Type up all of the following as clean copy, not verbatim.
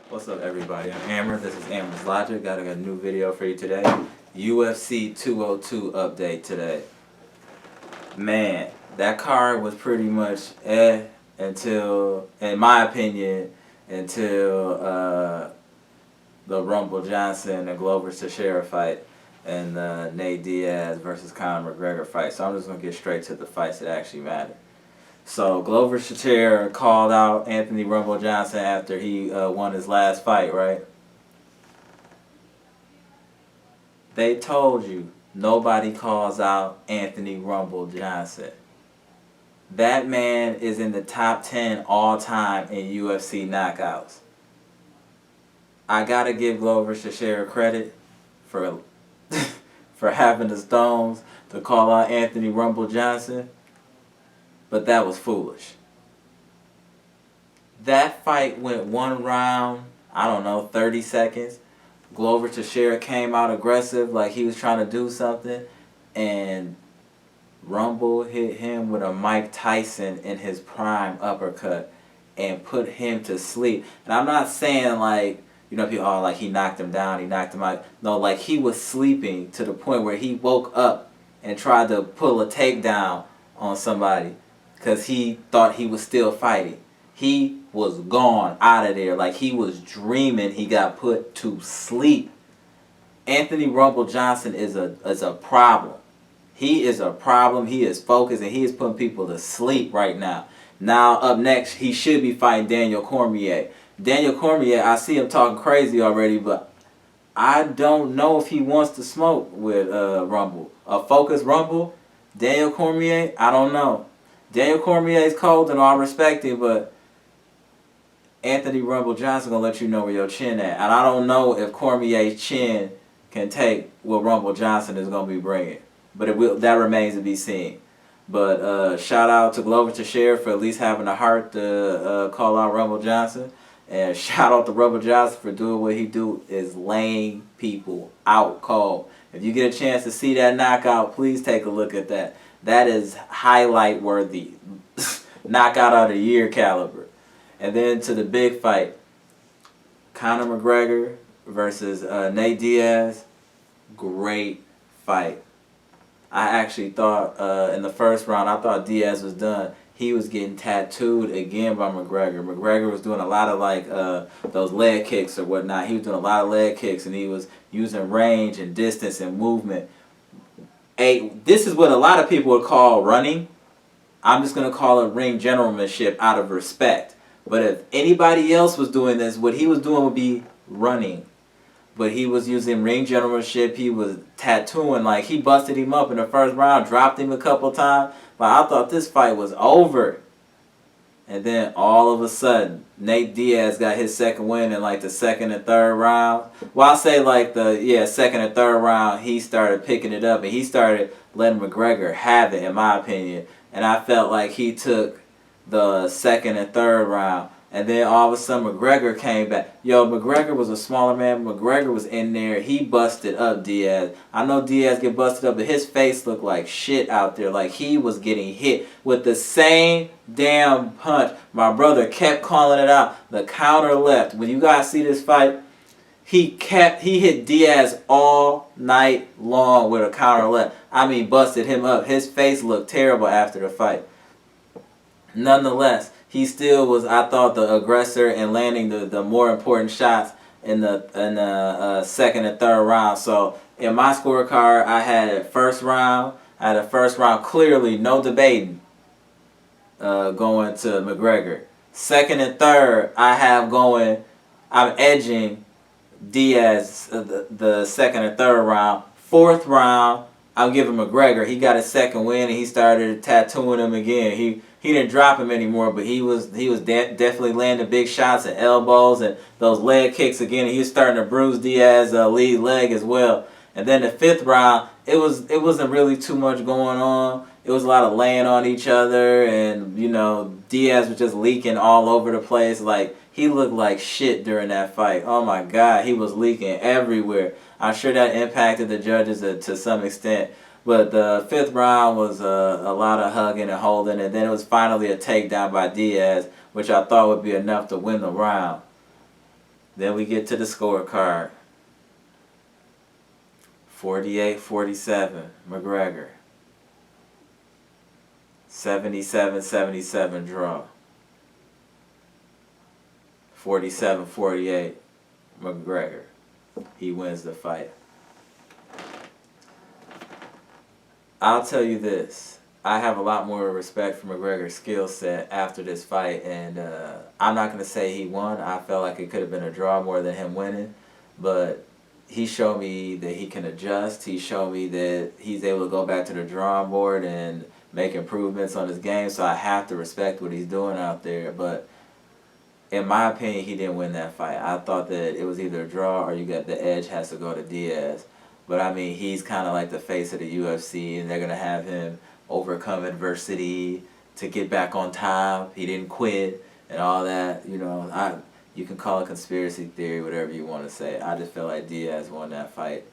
What's up, everybody? I'm Amber. This is Amber's Logic. Got a new video for you today. UFC 202 update today. Man, that card was pretty much until, in my opinion, until the Rumble Johnson and Glover Teixeira fight and the Nate Diaz versus Conor McGregor fight. So I'm just gonna get straight to the fights that actually matter. So Glover Teixeira called out Anthony Rumble Johnson after he won his last fight, right? They told you nobody calls out Anthony Rumble Johnson. That man is in the top 10 all time in UFC knockouts. I gotta give Glover Teixeira credit for for having the stones to call out Anthony Rumble Johnson, but that was foolish. That fight went one round, I don't know, 30 seconds. Glover Teixeira came out aggressive like he was trying to do something, and Rumble hit him with a Mike Tyson in his prime uppercut and put him to sleep. And I'm not saying like, people, oh, like he knocked him down, he knocked him out. No, like he was sleeping to the point where he woke up and tried to pull a takedown on somebody because he thought he was still fighting. He was gone out of there like he was dreaming. He got put to sleep. Anthony Rumble Johnson is a problem. He is a problem. He is focused and he is putting people to sleep right now. Now up next, he should be fighting Daniel Cormier. Daniel Cormier, I see him talking crazy already, but I don't know if he wants to smoke with Rumble. A focused Rumble, Daniel Cormier, I don't know. Daniel Cormier is cold and all respected, but Anthony Rumble Johnson gonna let you know where your chin at. And I don't know if Cormier's chin can take what Rumble Johnson is gonna be bringing. But that remains to be seen. But shout out to Glover Teixeira for at least having the heart to call out Rumble Johnson. And shout out to Rumble Johnson for doing what he do, is laying people out cold. If you get a chance to see that knockout, please take a look at that. That is highlight worthy. Knockout of the year caliber. And then to the big fight, Conor McGregor versus Nate Diaz. Great fight. I actually thought in the first round, I thought Diaz was done. He was getting tattooed again by McGregor. McGregor was doing a lot of like those leg kicks or whatnot. He was doing a lot of leg kicks and he was using range and distance and movement. Hey, this is what a lot of people would call running. I'm just going to call it ring generalmanship out of respect. But if anybody else was doing this, what he was doing would be running. But he was using ring generalship. He was tattooing. Like, he busted him up in the first round, dropped him a couple times. But I thought this fight was over. And then all of a sudden, Nate Diaz got his second win in like the second and third round. Well, I'll say like second and third round, he started picking it up. And he started letting McGregor have it, in my opinion. And I felt like he took the second and third round. And then all of a sudden McGregor came back. Yo, McGregor was a smaller man. McGregor was in there. He busted up Diaz. I know Diaz get busted up, but his face looked like shit out there. Like he was getting hit with the same damn punch. My brother kept calling it out. The counter left. When you guys see this fight, he hit Diaz all night long with a counter left. I mean, busted him up. His face looked terrible after the fight. Nonetheless, he still was, I thought, the aggressor and landing the more important shots in the second and third round. So in my scorecard, I had a first round. I had a first round clearly, no debating, going to McGregor. Second and third, I'm edging Diaz the second and third round. Fourth round, I'm giving McGregor. He got his second win and he started tattooing him again. He didn't drop him anymore, but he was definitely landing big shots and elbows and those leg kicks again. He was starting to bruise Diaz's lead leg as well. And then the fifth round, it wasn't really too much going on. It was a lot of laying on each other, and Diaz was just leaking all over the place. Like, he looked like shit during that fight. Oh my God, he was leaking everywhere. I'm sure that impacted the judges to some extent. But the fifth round was a lot of hugging and holding, and then it was finally a takedown by Diaz, which I thought would be enough to win the round. Then we get to the scorecard. 48-47, McGregor. 77-77 draw. 47-48, McGregor. He wins the fight. I'll tell you this. I have a lot more respect for McGregor's skill set after this fight, and I'm not going to say he won. I felt like it could have been a draw more than him winning, but he showed me that he can adjust. He showed me that he's able to go back to the drawing board and make improvements on his game, so I have to respect what he's doing out there. But in my opinion, he didn't win that fight. I thought that it was either a draw or you got the edge has to go to Diaz. But I mean, he's kind of like the face of the UFC, and they're going to have him overcome adversity to get back on top. He didn't quit and all that. You know, you can call it conspiracy theory, whatever you want to say. I just feel like Diaz won that fight.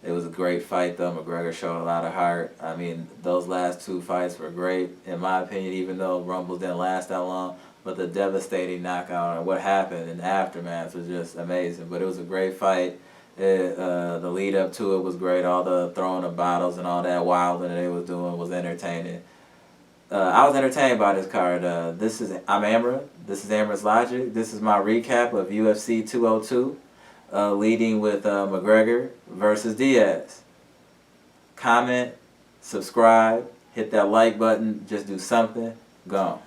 It was a great fight, though. McGregor showed a lot of heart. I mean, those last two fights were great, in my opinion, even though Rumbles didn't last that long. But the devastating knockout and what happened in the aftermath was just amazing. But it was a great fight. The lead up to it was great. All the throwing of bottles and all that wilding that they was doing was entertaining. I was entertained by this card. I'm Amra. This is Amra's Logic. This is my recap of UFC 202, leading with McGregor versus Diaz. Comment, subscribe, hit that like button. Just do something. Gone.